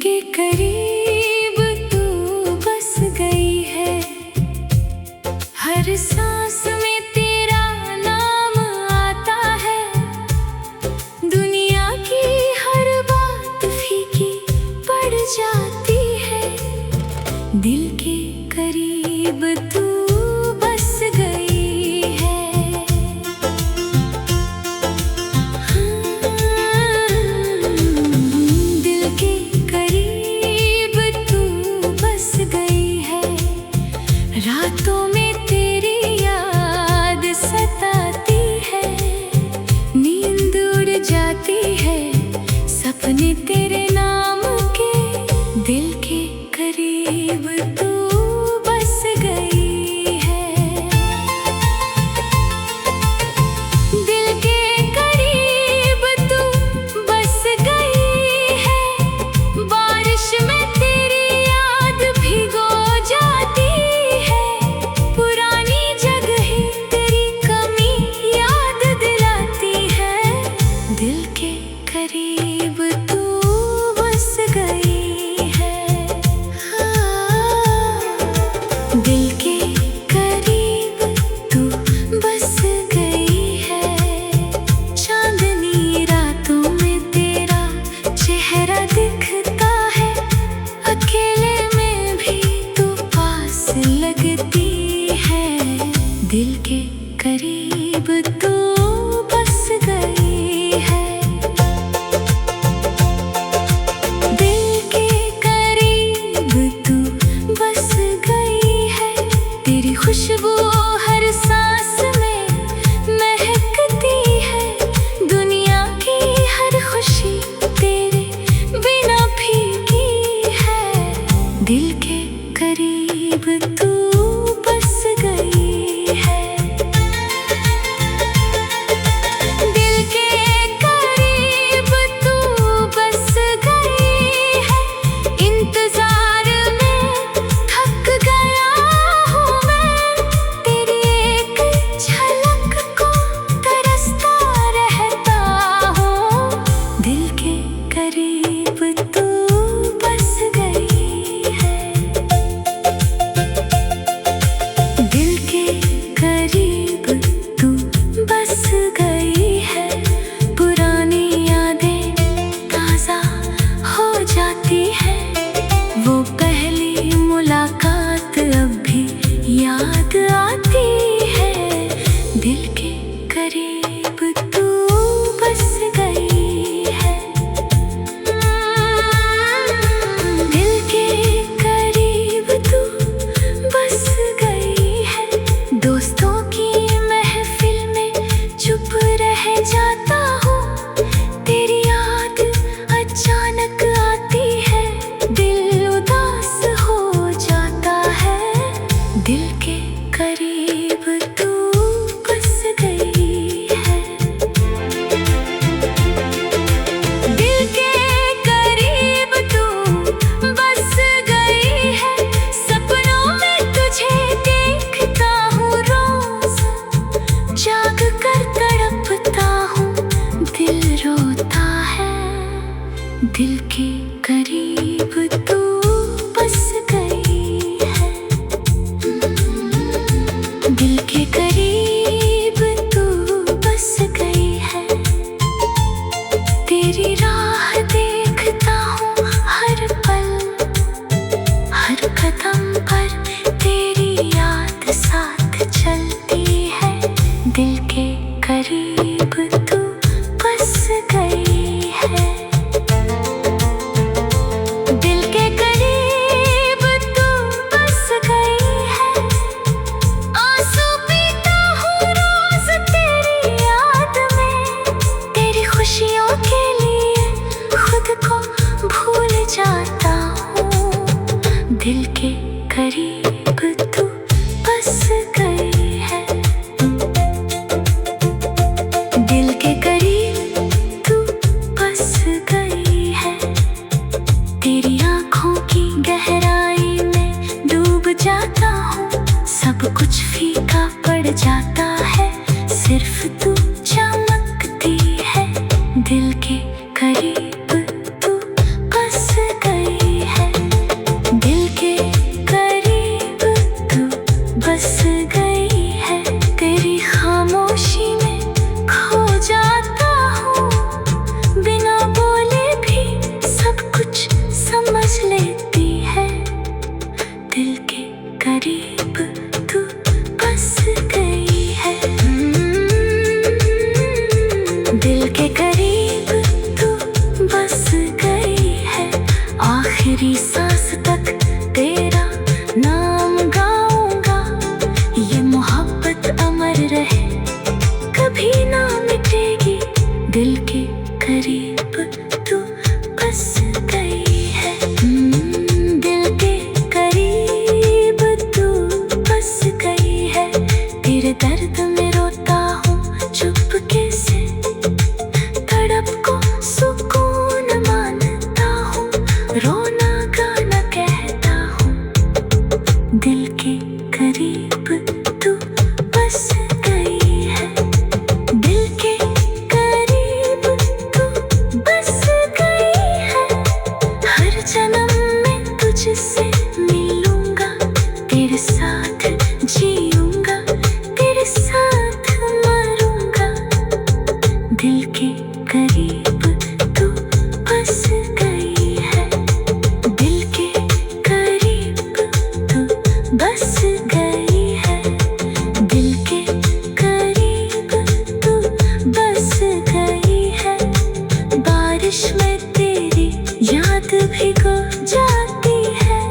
के करीब तू बस गई है, हर सांस में तेरा नाम आता है। दुनिया की हर बात फीकी पड़ जाती है, दिल के करीब तू बस गई है। दिल के करीब तू बस गई है, रातों में तेरी याद सताती है, नींद उड़ जाती है, सपने तेरे नाम के, दिल के करीब तू बस गई है। दिल के करीब तू बस गई है, बारिश में तेरी याद भिगो जाती है, पुरानी जगहें तेरी कमी याद दिलाती है, दिल के करीब तू बस गई है। दिल के करीब तू बस गई है, चांदनी रातों में तेरा चेहरा दिखता है, अकेले में भी तू पास लगती है, दिल के करीब तू बस गई है। दिल के करीब तू बस गई है, तेरी खुशबू हर सांस में महकती है, दुनिया की हर खुशी तेरे बिना फीकी है, दिल के करीब तू बस गई है। दिल के करीब तू बस गई है, इंतजार में थक गया हूँ मैं, तेरी एक झलक को तरसता रहता हूँ, दिल के करीब तू बस गई है। दिल के करीब तू बस गई है, पुरानी यादें ताज़ा हो जाती है, वो पहली मुलाकात अब भी याद आती है, दिल के करीब तू बस गई है। दिल के करीब तू बस गई है, दोस्तों की महफिल में चुप रह जाता हूँ, तेरी याद अचानक आती है, दिल उदास हो जाता है, दिल के करीब तू बस गई है। दिल के करीब तू बस गई है, सपनों में तुझे देखता हूँ रोज, जाग कर तड़पता हूँ, दिल रोता है, दिल के करीब तू बस गई है। दिल के करीब तू बस गई है, तेरी राह देखता हूँ हर पल, हर कदम पर तेरी याद साथ चलती है, दिल के करीब तू बस गई है। दिल के करीब तू बस गई है, आंसू पीता हूँ रोज तेरी याद में, तेरी खुशियों के लिए खुद को भूल जाता हूँ, दिल के करीब तू बस गई है। दिल के करीब तू बस गई है, तेरी आँखों की गहराई में डूब जाता हूँ, सब कुछ फीका पड़ जाता है, सिर्फ तू चमकती है, दिल के करीब तू बस गई। में रोता हूँ चुपके से, तड़प को सुकून मानता हूँ, रोना गाना कहता हूँ। दिल के करीब तू बस गई है, दिल के करीब तू बस गई है। हर जन्म में तुझसे मिलूंगा, तेरे साथ जीऊंगा, तेरे साथ मरूंगा। दिल के करीब तू बस गई है, दिल के करीब तू बस गई है, दिल के करीब तू बस गई है। बारिश में तेरी याद भिगो जाती है,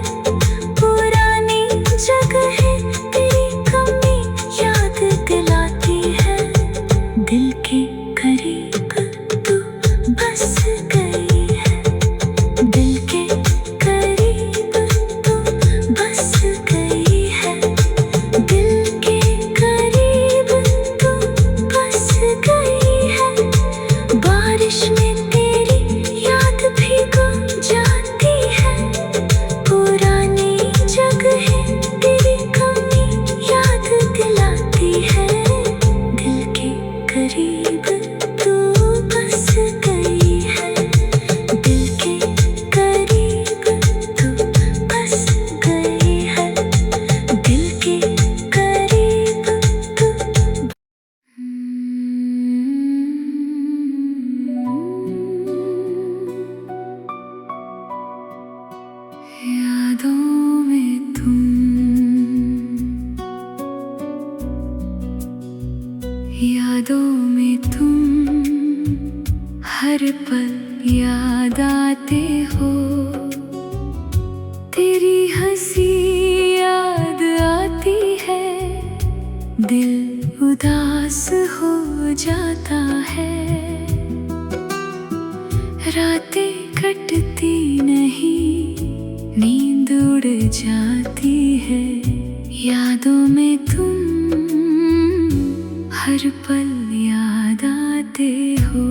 पुरानी जगहें तेरी कमी याद दिलाती है। दिल के करीब तू बस गई है, दिल के करीब तू बस गई है, दिल के करीब तू बस गई है। बारिश में तेरी याद भिगो जाती है, पुरानी जगहें तेरी कमी याद दिलाती है। दिल के करीब तू बस गई है, दिल के करीब तू बस गई है, दिल के करीब तू। यादों में तुम, यादों में तुम हर पल याद आते हो, तेरी हंसी याद आती है, दिल उदास हो जाता है। रातें कटती नहीं, नींद उड़ जाती है, यादों में तुम हर पल याद आते हो।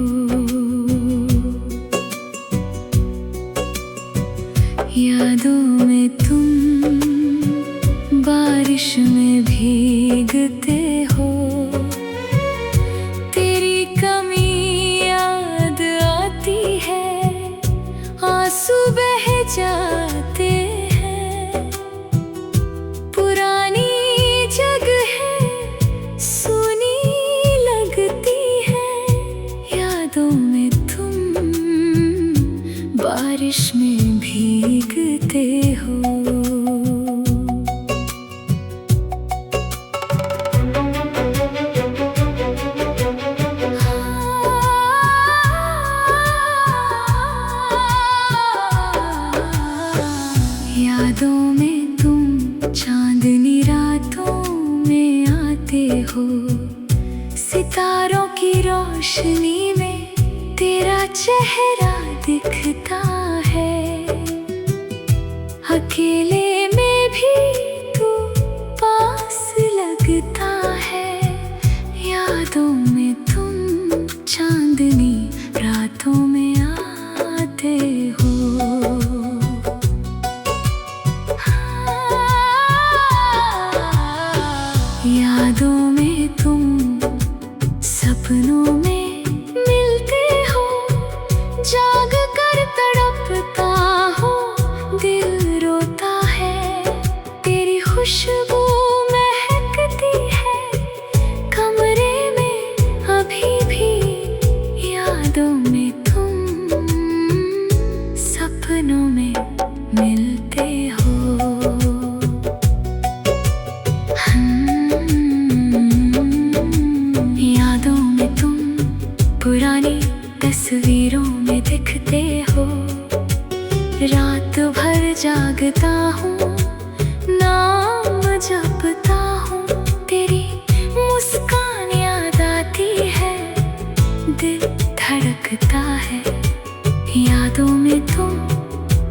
यादों में तुम बारिश में भीगते हो, तेरी कमी याद आती है, आंसू बह जाते हैं। पुरानी जगहें सुनी लगती है, यादों में तुम बारिश में भीगते हो। यादों में तुम चांदनी रातों में आते हो, सितारों की रोशनी में तेरा चेहरा दिखता है। अकेले में भी तू पास लगता है, यादों में तुम चांदनी रातों में आते हो। यादों में तुम सपनों में मिलते हो, जाग कर तड़पता हूँ, दिल रोता है, तेरी खुशबू महकती है कमरे में अभी भी। यादों में तुम सपनों में मिलते हो। यादों में तुम पुरानी तस्वीरों में दिखते हो, रात भर जागता हूँ, नाम जपता हूँ, तेरी मुस्कान याद आती है, दिल धड़कता है। यादों में तुम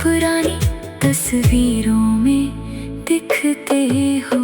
पुरानी तस्वीरों में दिखते हो।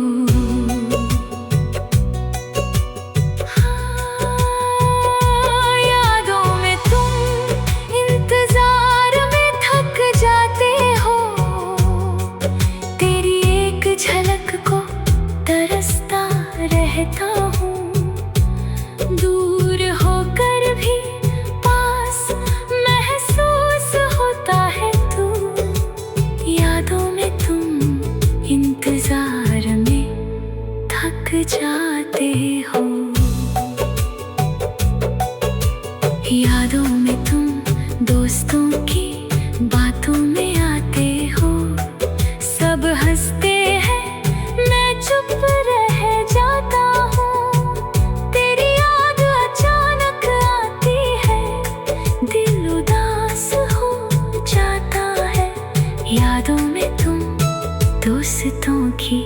यादों में तुम दोस्तों की बातों में आते हो, सब हंसते हैं मैं चुप रह जाता हूँ। तेरी याद अचानक आती है, दिल उदास हो जाता है। यादों में तुम दोस्तों की